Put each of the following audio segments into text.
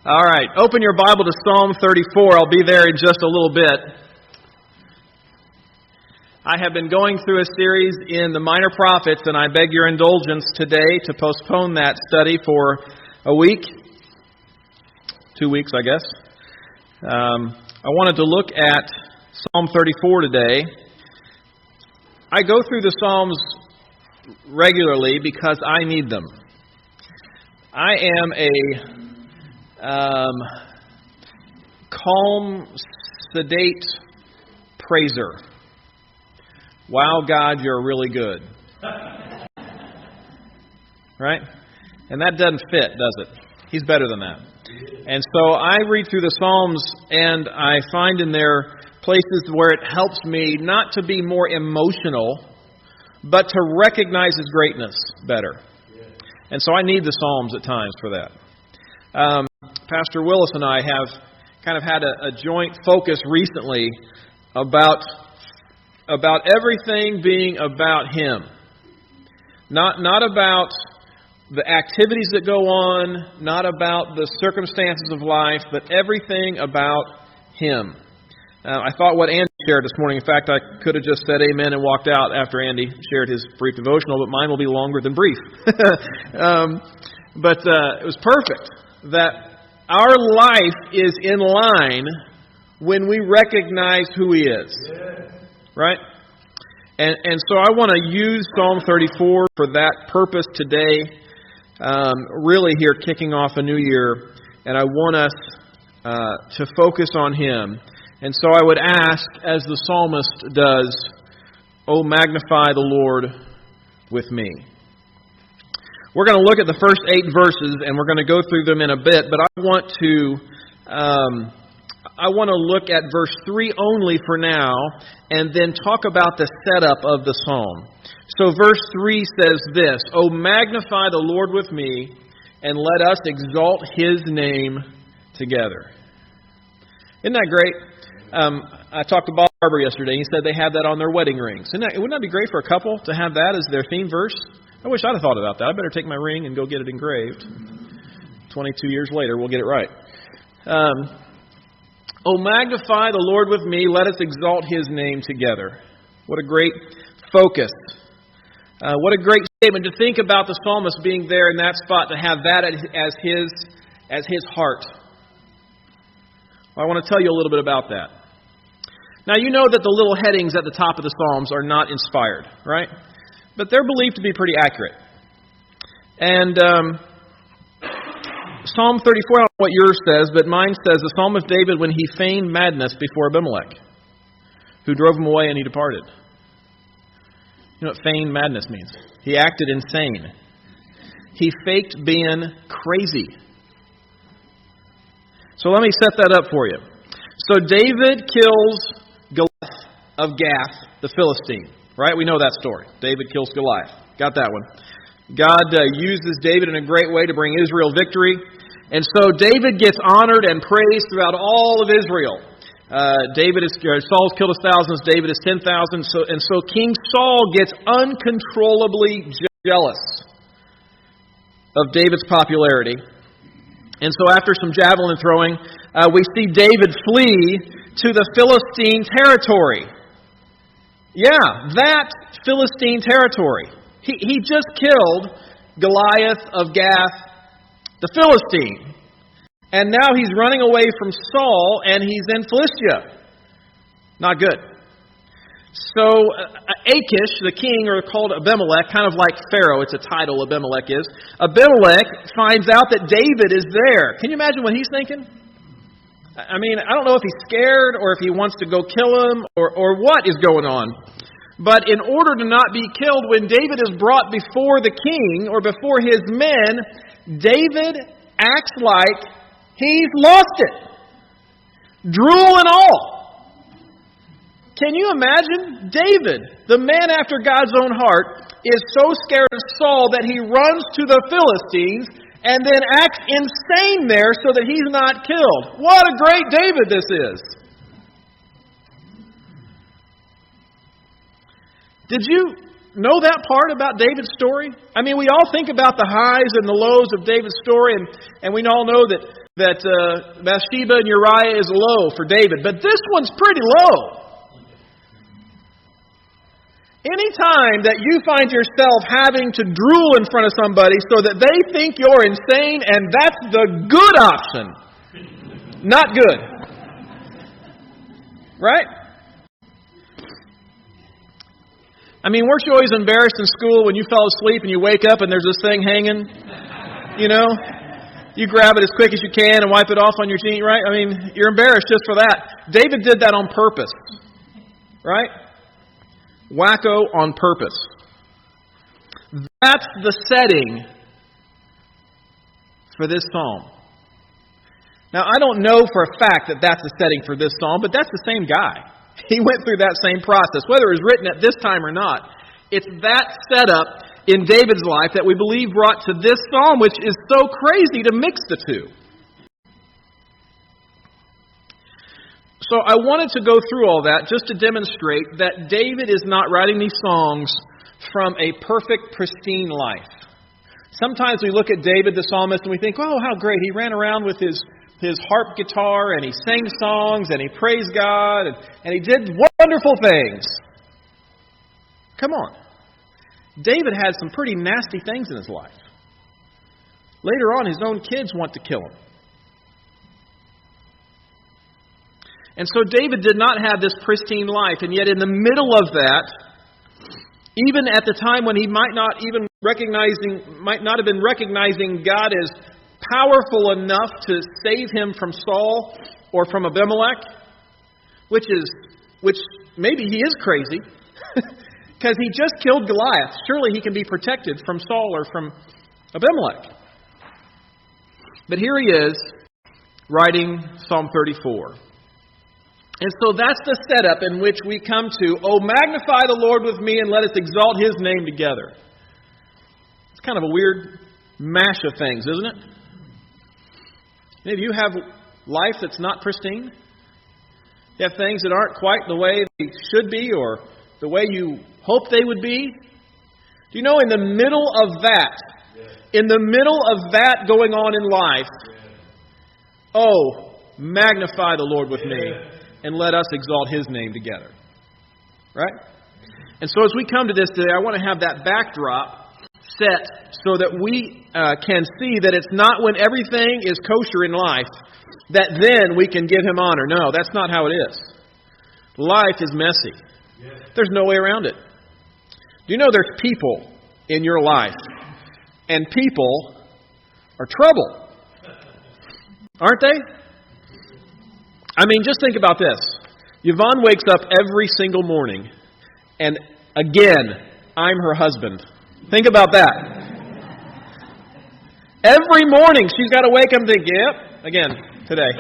All right, open your Bible to Psalm 34. I'll be there in just a little bit. I have been going through a series in the Minor Prophets, and I beg your indulgence today to postpone that study for a week. 2 weeks, I guess. I wanted to look at Psalm 34 today. I go through the Psalms regularly because I need them. I am a calm, sedate praiser. Wow, God, you're really good. Right? And that doesn't fit, does it? He's better than that. And so I read through the Psalms, and I find in there places where it helps me not to be more emotional, but to recognize His greatness better. And so I need the Psalms at times for that. Pastor Willis and I have kind of had a joint focus recently about everything being about Him. Not about the activities that go on, not about the circumstances of life, but everything about Him. I thought what Andy shared this morning, in fact, I could have just said amen and walked out after Andy shared his brief devotional, but mine will be longer than brief. But it was perfect that our life is in line when we recognize who He is. Right? And so I want to use Psalm 34 for that purpose today, really here kicking off a new year, and I want us to focus on Him. And so I would ask, as the psalmist does, "Oh, magnify the Lord with me." We're going to look at the first 8 verses, and we're going to go through them in a bit, but I want to look at verse 3 only for now, and then talk about the setup of the psalm. So verse 3 says this, "Oh, magnify the Lord with me, and let us exalt His name together." Isn't that great? I talked to Bob Barber yesterday. He said they have that on their wedding rings. Wouldn't that be great for a couple to have that as their theme verse? I wish I'd have thought about that. I better take my ring and go get it engraved. 22 years later, we'll get it right. "Oh, magnify the Lord with me. Let us exalt His name together." What a great focus. What a great statement to think about the psalmist being there in that spot, to have that as his heart. Well, I want to tell you a little bit about that. Now, you know that the little headings at the top of the Psalms are not inspired, right? But they're believed to be pretty accurate. And Psalm 34, I don't know what yours says, but mine says, "The Psalm of David when he feigned madness before Abimelech, who drove him away and he departed." You know what feigned madness means? He acted insane. He faked being crazy. So let me set that up for you. So David kills Goliath of Gath, the Philistine. Right? We know that story. David kills Goliath. Got that one. God uses David in a great way to bring Israel victory. And so David gets honored and praised throughout all of Israel. Saul's killed 1,000, David is 10,000. So King Saul gets uncontrollably jealous of David's popularity. And so after some javelin throwing, we see David flee to the Philistine territory. Yeah, that Philistine territory. He just killed Goliath of Gath, the Philistine. And now he's running away from Saul, and he's in Philistia. Not good. So Achish, the king, or called Abimelech, kind of like Pharaoh, it's a title Abimelech is. Abimelech finds out that David is there. Can you imagine what he's thinking? I mean, I don't know if he's scared or if he wants to go kill him or what is going on. But in order to not be killed, when David is brought before the king or before his men, David acts like he's lost it. Drool and all. Can you imagine? David, the man after God's own heart, is so scared of Saul that he runs to the Philistines and then acts insane there so that he's not killed. What a great David this is. Did you know that part about David's story? I mean, we all think about the highs and the lows of David's story, and we all know that Bathsheba and Uriah is low for David, but this one's pretty low. Anytime that you find yourself having to drool in front of somebody so that they think you're insane, and that's the good option, not good. Right? I mean, weren't you always embarrassed in school when you fell asleep and you wake up and there's this thing hanging? You know? You grab it as quick as you can and wipe it off on your jean, right? I mean, you're embarrassed just for that. David did that on purpose. Right? Wacko on purpose. That's the setting for this psalm. Now, I don't know for a fact that that's the setting for this psalm, but that's the same guy. He went through that same process, whether it was written at this time or not. It's that setup in David's life that we believe brought to this psalm, which is so crazy to mix the two. So I wanted to go through all that just to demonstrate that David is not writing these songs from a perfect, pristine life. Sometimes we look at David, the psalmist, and we think, oh, how great. He ran around with his harp guitar, and he sang songs, and he praised God, and he did wonderful things. Come on. David had some pretty nasty things in his life. Later on, his own kids want to kill him. And so David did not have this pristine life, and yet in the middle of that, even at the time when he might not have been recognizing God as powerful enough to save him from Saul or from Abimelech, which maybe he is crazy, because he just killed Goliath. Surely he can be protected from Saul or from Abimelech. But here he is, writing Psalm 34. And so that's the setup in which we come to, oh, magnify the Lord with me and let us exalt His name together. It's kind of a weird mash of things, isn't it? Any of you have life that's not pristine? You have things that aren't quite the way they should be or the way you hope they would be? Do you know in the middle of that, going on in life, oh, magnify the Lord with me and let us exalt His name together. Right? And so as we come to this today, I want to have that backdrop set so that we can see that it's not when everything is kosher in life that then we can give Him honor. No, that's not how it is. Life is messy. There's no way around it. Do you know there's people in your life, and people are trouble? Aren't they? I mean, just think about this. Yvonne wakes up every single morning, and again, I'm her husband. Think about that. Every morning, she's got to wake up and think, yep, again, today.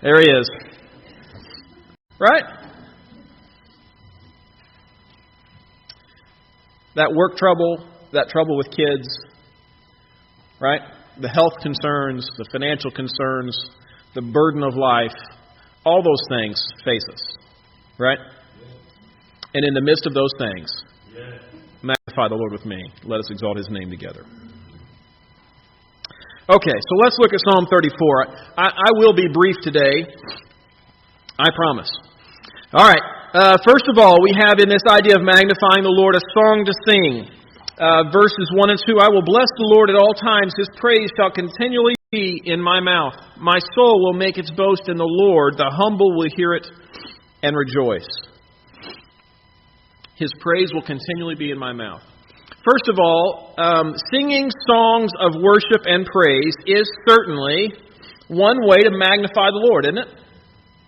There he is. Right? That work trouble, that trouble with kids, right? The health concerns, the financial concerns, the burden of life, all those things face us, right? And in the midst of those things, magnify the Lord with me. Let us exalt His name together. Okay, so let's look at Psalm 34. I will be brief today. I promise. All right. First of all, we have in this idea of magnifying the Lord a song to sing. Verses 1 and 2, I will bless the Lord at all times. His praise shall continually be in my mouth. My soul will make its boast in the Lord. The humble will hear it and rejoice. His praise will continually be in my mouth. First of all, singing songs of worship and praise is certainly one way to magnify the Lord, isn't it?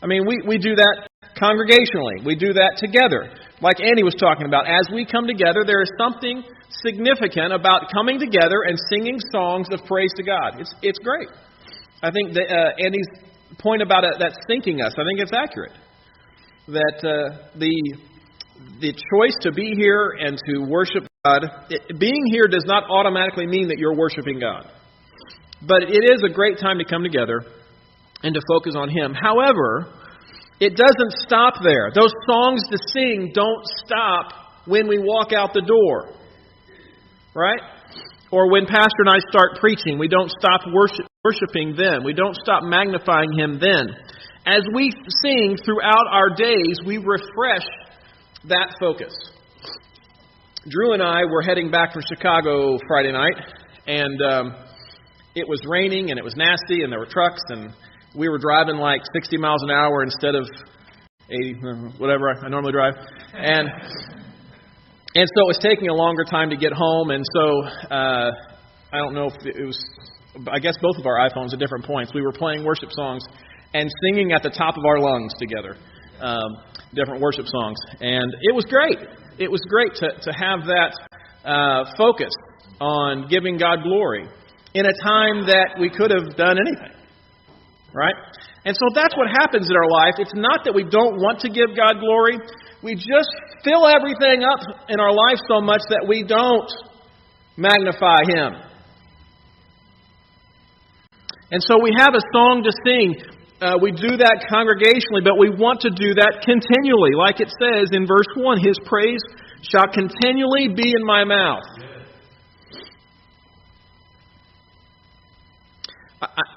I mean, we do that congregationally. We do that together. Like Andy was talking about, as we come together, there is something significant about coming together and singing songs of praise to God. It's great. I think that, Andy's point about it, that sinking us, I think it's accurate. That the choice to be here and to worship God, being here does not automatically mean that you're worshiping God. But it is a great time to come together and to focus on Him. However, it doesn't stop there. Those songs to sing don't stop when we walk out the door, right? Or when Pastor and I start preaching, we don't stop worshiping then. We don't stop magnifying Him then. As we sing throughout our days, we refresh that focus. Drew and I were heading back from Chicago Friday night, and it was raining, and it was nasty, and there were trucks, and we were driving like 60 miles an hour instead of 80, whatever I normally drive. And so it was taking a longer time to get home, and so I don't know if it was, I guess both of our iPhones at different points. We were playing worship songs and singing at the top of our lungs together, different worship songs. And it was great. It was great to have that focus on giving God glory in a time that we could have done anything, right? And so that's what happens in our life. It's not that we don't want to give God glory. We just fill everything up in our life so much that we don't magnify Him. And so we have a song to sing. We do that congregationally, but we want to do that continually. Like it says in verse 1, His praise shall continually be in my mouth.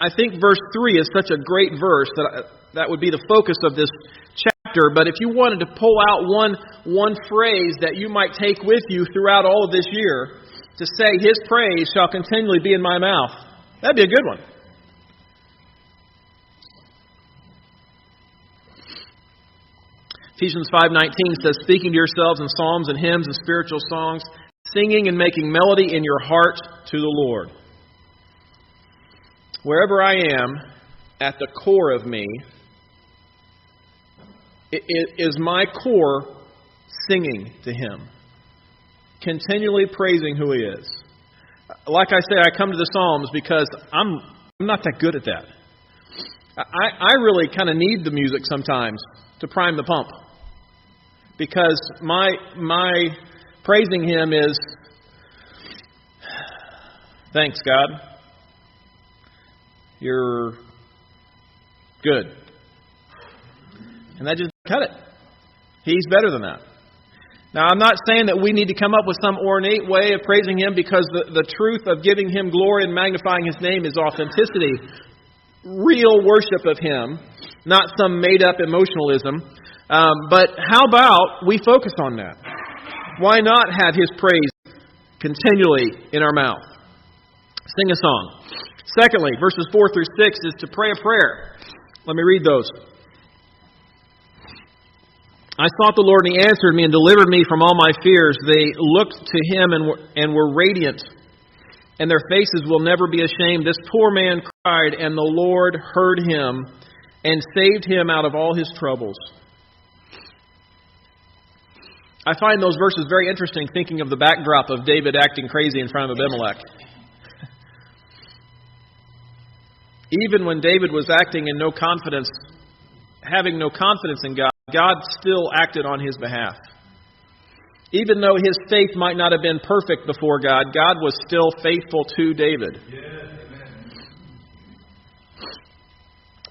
I think verse 3 is such a great verse that would be the focus of this chapter. But if you wanted to pull out one phrase that you might take with you throughout all of this year, to say, His praise shall continually be in my mouth, that'd be a good one. Ephesians 5:19 says, speaking to yourselves in psalms and hymns and spiritual songs, singing and making melody in your heart to the Lord. Wherever I am, at the core of me, is my core singing to Him, continually praising who He is. Like I say, I come to the Psalms because I'm not that good at that. I really kind of need the music sometimes to prime the pump, because my praising Him is, thanks God, you're good. And that just cut it. He's better than that. Now, I'm not saying that we need to come up with some ornate way of praising Him, because the truth of giving Him glory and magnifying His name is authenticity. Real worship of Him, not some made-up emotionalism. But how about we focus on that? Why not have His praise continually in our mouth? Sing a song. Secondly, verses 4 through 6 is to pray a prayer. Let me read those. I sought the Lord, and He answered me and delivered me from all my fears. They looked to Him and were radiant, and their faces will never be ashamed. This poor man cried, and the Lord heard him and saved him out of all his troubles. I find those verses very interesting, thinking of the backdrop of David acting crazy in front of Abimelech. Even when David was acting in no confidence, having no confidence in God, God still acted on his behalf. Even though his faith might not have been perfect before God, God was still faithful to David.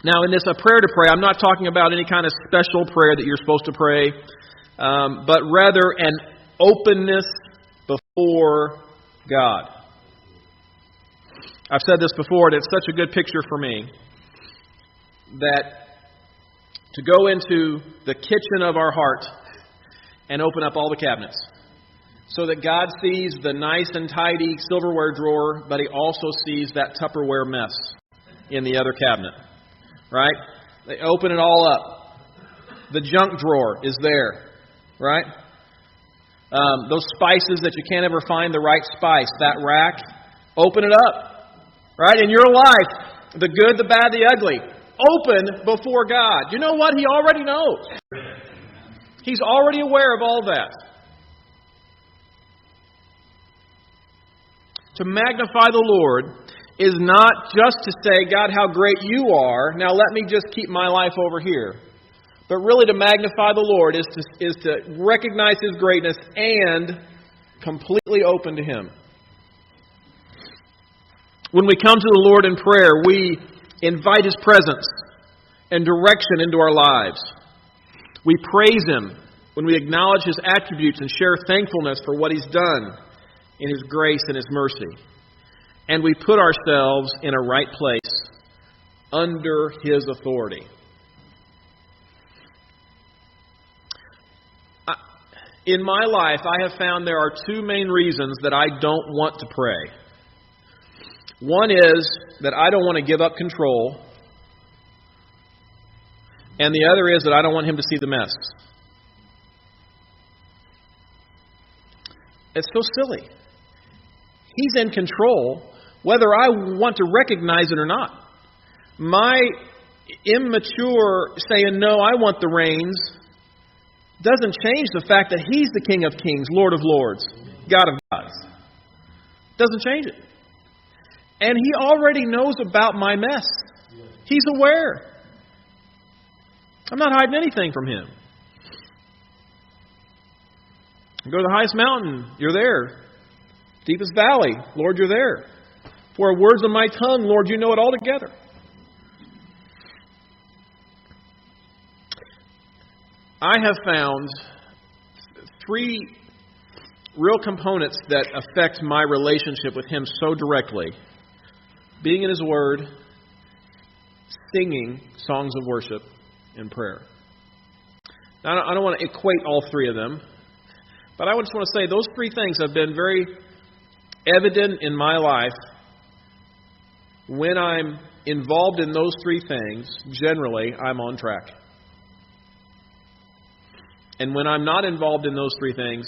Now, in this a prayer to pray, I'm not talking about any kind of special prayer that you're supposed to pray, but rather an openness before God. I've said this before, and it's such a good picture for me, that to go into the kitchen of our heart and open up all the cabinets, so that God sees the nice and tidy silverware drawer, but He also sees that Tupperware mess in the other cabinet. Right? They open it all up. The junk drawer is there. Right? Those spices that you can't ever find the right spice, that rack, open it up. Right? In your life, the good, the bad, the ugly, open before God. You know what? He already knows. He's already aware of all that. To magnify the Lord is not just to say, God, how great you are. Now let me just keep my life over here. But really to magnify the Lord is to recognize His greatness and completely open to Him. When we come to the Lord in prayer, we invite His presence and direction into our lives. We praise Him when we acknowledge His attributes and share thankfulness for what He's done in His grace and His mercy. And we put ourselves in a right place under His authority. In my life, I have found there are two main reasons that I don't want to pray. One is that I don't want to give up control. And the other is that I don't want Him to see the mess. It's so silly. He's in control, whether I want to recognize it or not. My immature saying, no, I want the reins, doesn't change the fact that He's the King of Kings, Lord of Lords, God of gods. Doesn't change it. And He already knows about my mess. He's aware. I'm not hiding anything from Him. Go to the highest mountain, you're there. Deepest valley, Lord, you're there. For words of my tongue, Lord, you know it all together. I have found three real components that affect my relationship with Him so directly. Being in His Word, singing songs of worship, and prayer. Now, I don't want to equate all three of them, but I just want to say those three things have been very evident in my life. When I'm involved in those three things, generally, I'm on track. And when I'm not involved in those three things,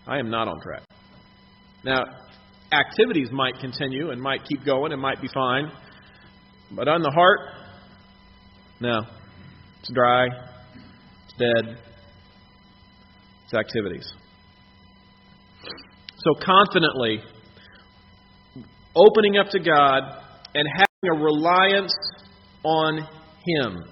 I am not on track. Now, activities might continue and might keep going and might be fine. But on the heart, no. It's dry. It's dead. It's activities. So confidently opening up to God and having a reliance on Him.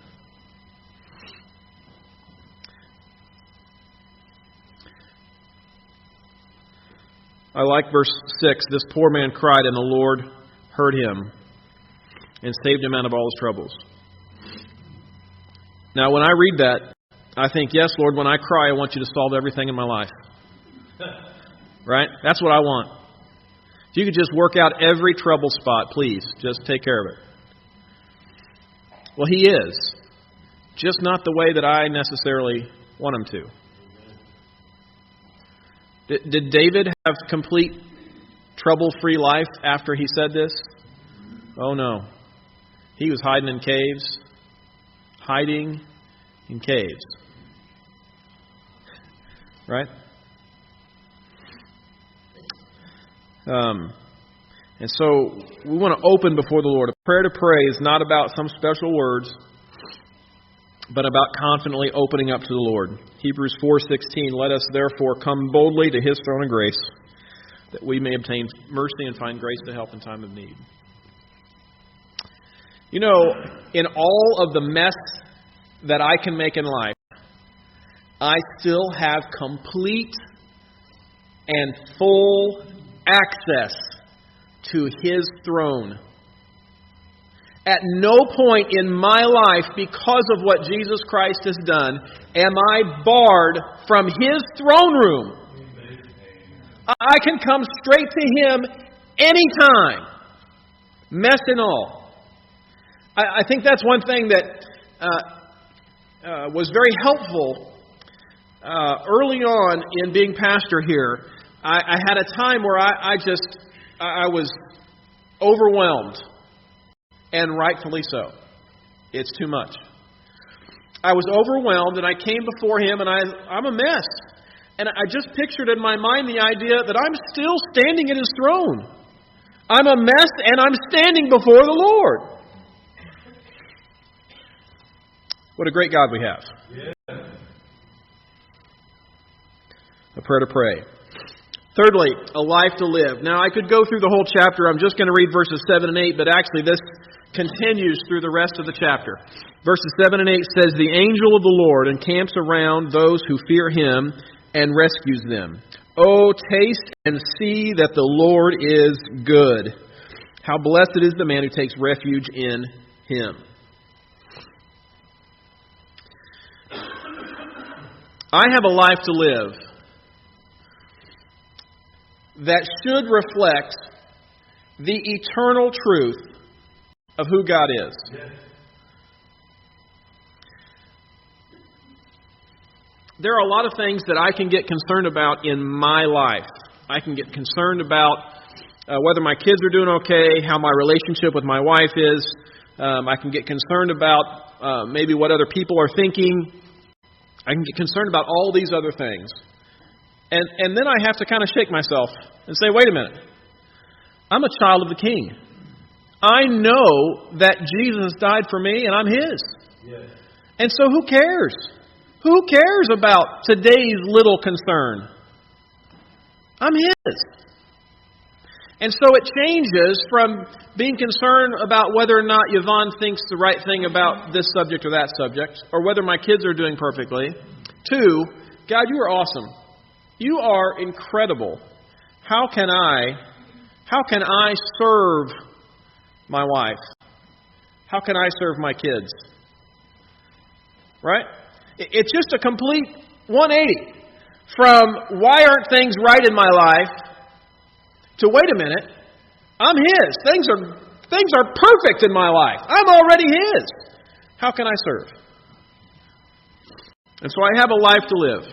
I like verse 6. This poor man cried, and the Lord heard him and saved him out of all his troubles. Now, when I read that, I think, yes, Lord, when I cry, I want you to solve everything in my life. Right? That's what I want. If you could just work out every trouble spot, please, just take care of it. Well, He is. Just not the way that I necessarily want Him to. Did David have complete trouble-free life after he said this? Oh, no. He was hiding in caves. Hiding in caves. Right? And so we want to open before the Lord. A prayer to pray is not about some special words, but about confidently opening up to the Lord. Hebrews 4:16, let us therefore come boldly to His throne of grace, that we may obtain mercy and find grace to help in time of need. You know, in all of the mess that I can make in life, I still have complete and full access to His throne. At no point in my life, because of what Jesus Christ has done, am I barred from His throne room. I can come straight to Him anytime, mess and all. I think that's one thing that was very helpful early on in being pastor here. I had a time where I was overwhelmed. And rightfully so. It's too much. I was overwhelmed, and I came before Him, and I'm a mess. And I just pictured in my mind the idea that I'm still standing at His throne. I'm a mess, and I'm standing before the Lord. What a great God we have. Yeah. A prayer to pray. Thirdly, a life to live. Now, I could go through the whole chapter. I'm just going to read verses 7 and 8, but actually this continues through the rest of the chapter. Verses 7 and 8 says, the angel of the Lord encamps around those who fear Him and rescues them. Oh, taste and see that the Lord is good. How blessed is the man who takes refuge in Him. I have a life to live that should reflect the eternal truth of who God is. Yes. There are a lot of things that I can get concerned about in my life. I can get concerned about whether my kids are doing okay, how my relationship with my wife is. I can get concerned about maybe what other people are thinking. I can get concerned about all these other things. And then I have to kind of shake myself and say, wait a minute. I'm a child of the King. I know that Jesus died for me and I'm His. Yes. And so who cares? Who cares about today's little concern? I'm His. And so it changes from being concerned about whether or not Yvonne thinks the right thing about this subject or that subject, or whether my kids are doing perfectly, to, God, you are awesome. You are incredible. How can I serve my wife? How can I serve my kids? Right? It's just a complete 180 from why aren't things right in my life to wait a minute, I'm His. Things are perfect in my life. I'm already His. How can I serve? And so I have a life to live.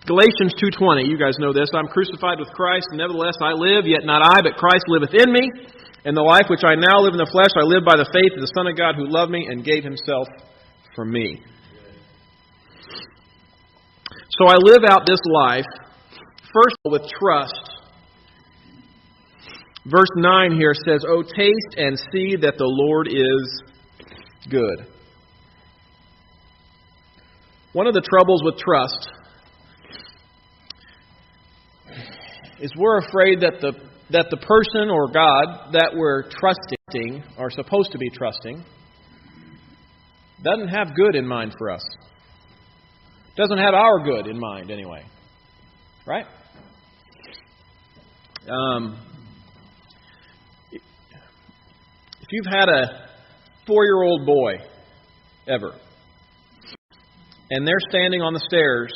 Galatians 2:20, you guys know this. I'm crucified with Christ, and nevertheless I live, yet not I, but Christ liveth in me. And the life which I now live in the flesh, I live by the faith of the Son of God who loved me and gave Himself for me. So I live out this life, first of all, with trust. Verse 9 here says, "Oh, taste and see that the Lord is good." One of the troubles with trust is we're afraid that the person or God that we're trusting, or supposed to be trusting, doesn't have good in mind for us. Doesn't have our good in mind, anyway. Right? If you've had a 4-year-old boy, ever, and they're standing on the stairs,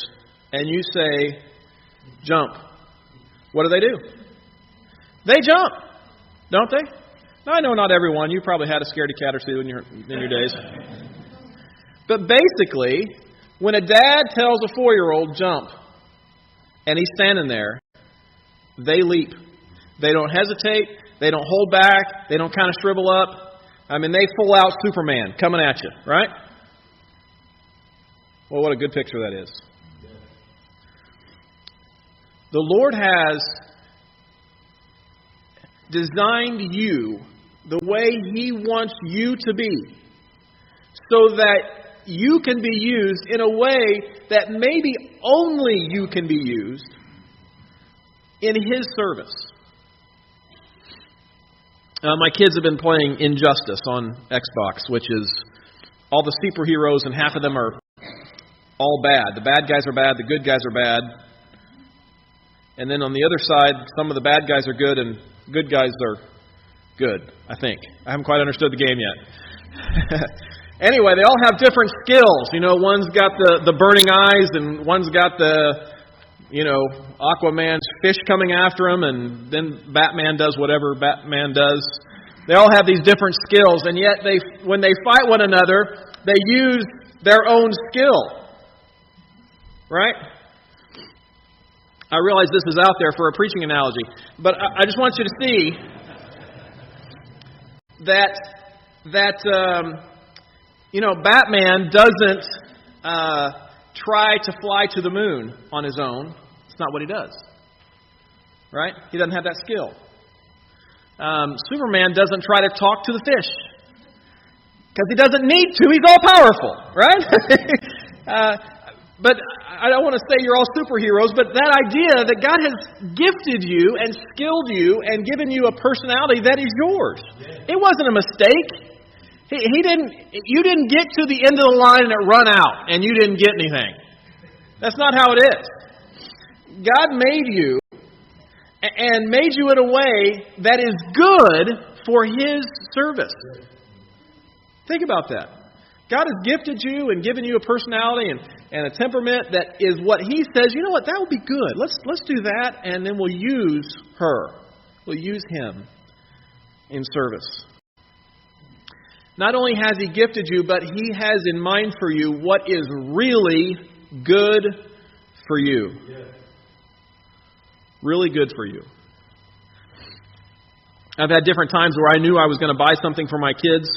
and you say, jump, what do? They jump, don't they? Now, I know not everyone. You probably had a scaredy cat or two in your days. But basically, when a dad tells a 4-year-old jump, and he's standing there, they leap. They don't hesitate. They don't hold back. They don't kind of shrivel up. I mean, they full out Superman coming at you, right? Well, what a good picture that is. The Lord has designed you the way He wants you to be, so that you can be used in a way that maybe only you can be used in His service. My kids have been playing Injustice on Xbox, which is all the superheroes, and half of them are all bad. The bad guys are bad, the good guys are bad. And then on the other side, some of the bad guys are good and good guys are good, I think. I haven't quite understood the game yet. Anyway, they all have different skills. You know, one's got the burning eyes, and one's got Aquaman's fish coming after him, and then Batman does whatever Batman does. They all have these different skills, and yet when they fight one another, they use their own skill. Right? I realize this is out there for a preaching analogy, but I just want you to see that Batman doesn't try to fly to the moon on his own. It's not what he does. Right? He doesn't have that skill. Superman doesn't try to talk to the fish because he doesn't need to. He's all powerful. Right? But I don't want to say you're all superheroes, but that idea that God has gifted you and skilled you and given you a personality that is yours. It wasn't a mistake. You didn't get to the end of the line and it run out and you didn't get anything. That's not how it is. God made you and made you in a way that is good for His service. Think about that. God has gifted you and given you a personality and a temperament that is what He says, you know what, that would be good. Let's do that, and then we'll use her. We'll use him in service. Not only has He gifted you, but He has in mind for you what is really good for you. Really good for you. I've had different times where I knew I was going to buy something for my kids,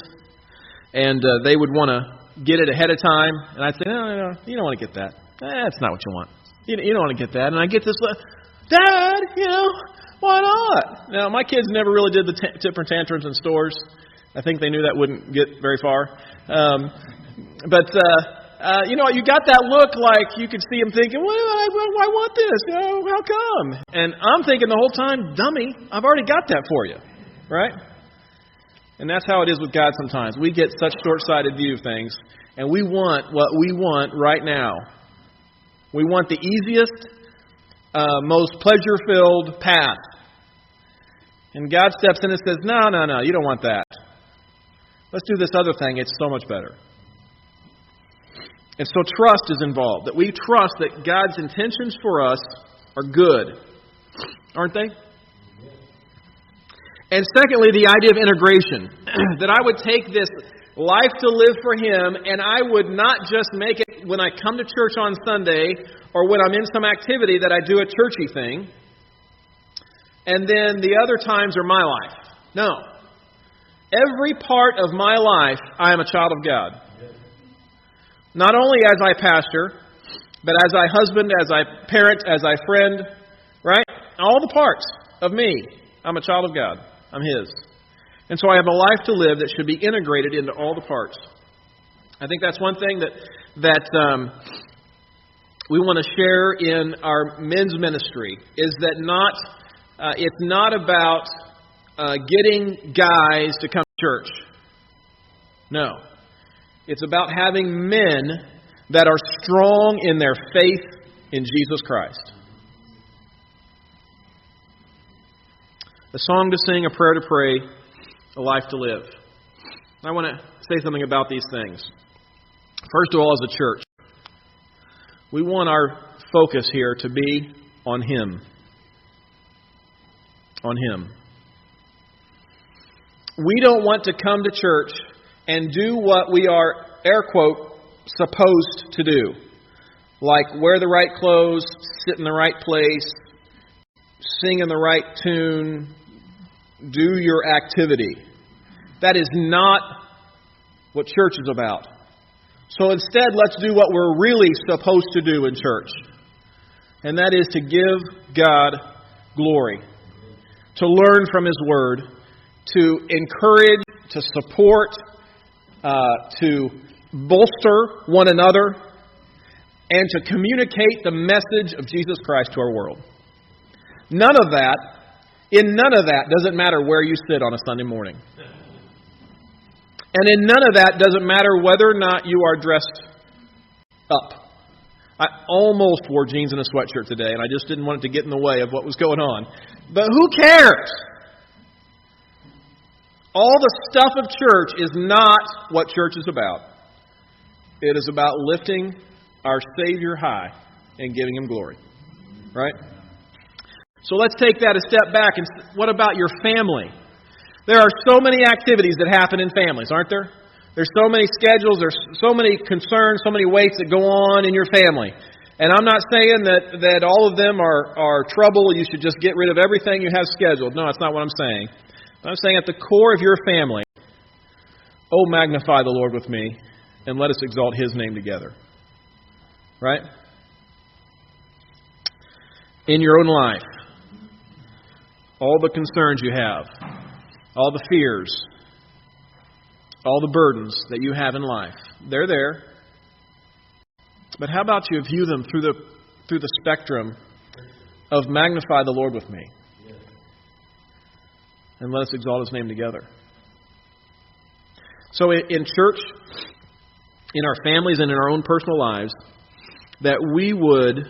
and they would want to get it ahead of time, and I'd say, no, you don't want to get that. That's not what you want. You don't want to get that. And I get this, Dad, why not? Now, my kids never really did the temper tantrums in stores. I think they knew that wouldn't get very far. You got that look like you could see them thinking, well, I want this. How come? And I'm thinking the whole time, dummy, I've already got that for you. Right? And that's how it is with God sometimes. We get such short-sighted view of things, and we want what we want right now. We want the easiest, most pleasure-filled path. And God steps in and says, no, you don't want that. Let's do this other thing. It's so much better. And so trust is involved. That we trust that God's intentions for us are good. Aren't they? And secondly, the idea of integration. That I would take this life to live for Him, and I would not just make it when I come to church on Sunday or when I'm in some activity that I do a churchy thing, and then the other times are my life. No. Every part of my life, I am a child of God. Not only as I pastor, but as I husband, as I parent, as I friend, right? All the parts of me, I'm a child of God. I'm His. And so I have a life to live that should be integrated into all the parts. I think that's one thing that we want to share in our men's ministry, is that it's not about getting guys to come to church. No. It's about having men that are strong in their faith in Jesus Christ. A song to sing, a prayer to pray, a life to live. I want to say something about these things. First of all, as a church, we want our focus here to be on Him. On Him. We don't want to come to church and do what we are, air quote, supposed to do. Like wear the right clothes, sit in the right place, sing in the right tune, do your activity. That is not what church is about. So instead, let's do what we're really supposed to do in church. And that is to give God glory. To learn from His Word. To encourage, to support, to bolster one another, and to communicate the message of Jesus Christ to our world. In none of that does it matter where you sit on a Sunday morning. And in none of that does it matter whether or not you are dressed up. I almost wore jeans and a sweatshirt today, and I just didn't want it to get in the way of what was going on. But who cares? All the stuff of church is not what church is about. It is about lifting our Savior high and giving Him glory. Right? So let's take that a step back. And what about your family? There are so many activities that happen in families, aren't there? There's so many schedules, there's so many concerns, so many weights that go on in your family. And I'm not saying that all of them are trouble. You should just get rid of everything you have scheduled. No, that's not what I'm saying. I'm saying at the core of your family, oh, magnify the Lord with me, and let us exalt His name together. Right? In your own life, all the concerns you have, all the fears, all the burdens that you have in life, they're there. But how about you view them through the spectrum of magnify the Lord with me? And let us exalt His name together. So in church, in our families, and in our own personal lives, that we would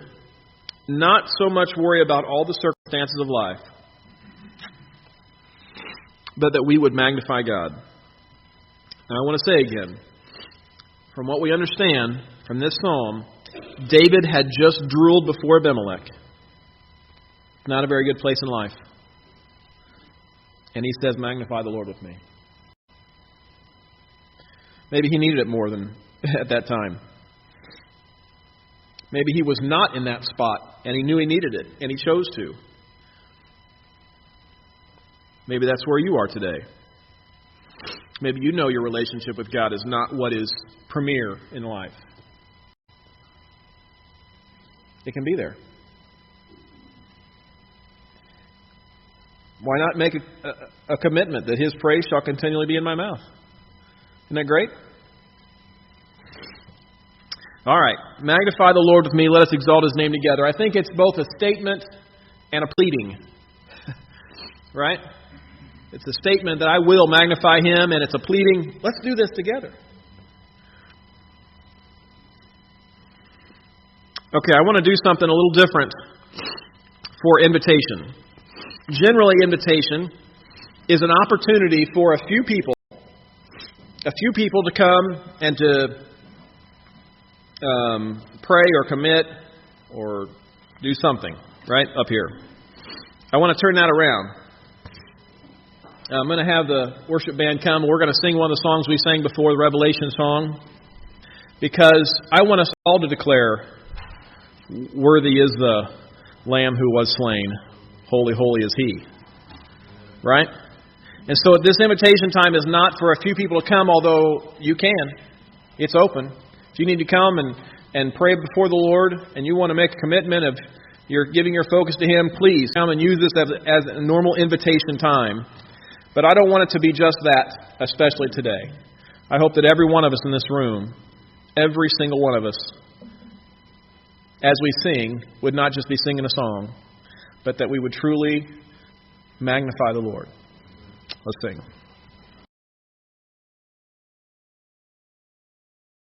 not so much worry about all the circumstances of life, but that we would magnify God. And I want to say again, from what we understand from this psalm, David had just drooled before Abimelech. Not a very good place in life. And he says, magnify the Lord with me. Maybe he needed it more than at that time. Maybe he was not in that spot and he knew he needed it and he chose to. Maybe that's where you are today. Maybe you know your relationship with God is not what is premier in life. It can be there. Why not make a commitment that His praise shall continually be in my mouth? Isn't that great? All right. Magnify the Lord with me. Let us exalt His name together. I think it's both a statement and a pleading. Right? It's a statement that I will magnify Him, and it's a pleading. Let's do this together. Okay, I want to do something a little different for invitation. Generally, invitation is an opportunity for a few people to come and to pray or commit or do something, right, up here. I want to turn that around. I'm going to have the worship band come. We're going to sing one of the songs we sang before, the Revelation song, because I want us all to declare, worthy is the Lamb who was slain. Holy, holy is He. Right? And so this invitation time is not for a few people to come, although you can. It's open. If you need to come and pray before the Lord and you want to make a commitment of you're giving your focus to Him, please come and use this as a normal invitation time. But I don't want it to be just that, especially today. I hope that every one of us in this room, every single one of us, as we sing, would not just be singing a song, but that we would truly magnify the Lord. Let's sing.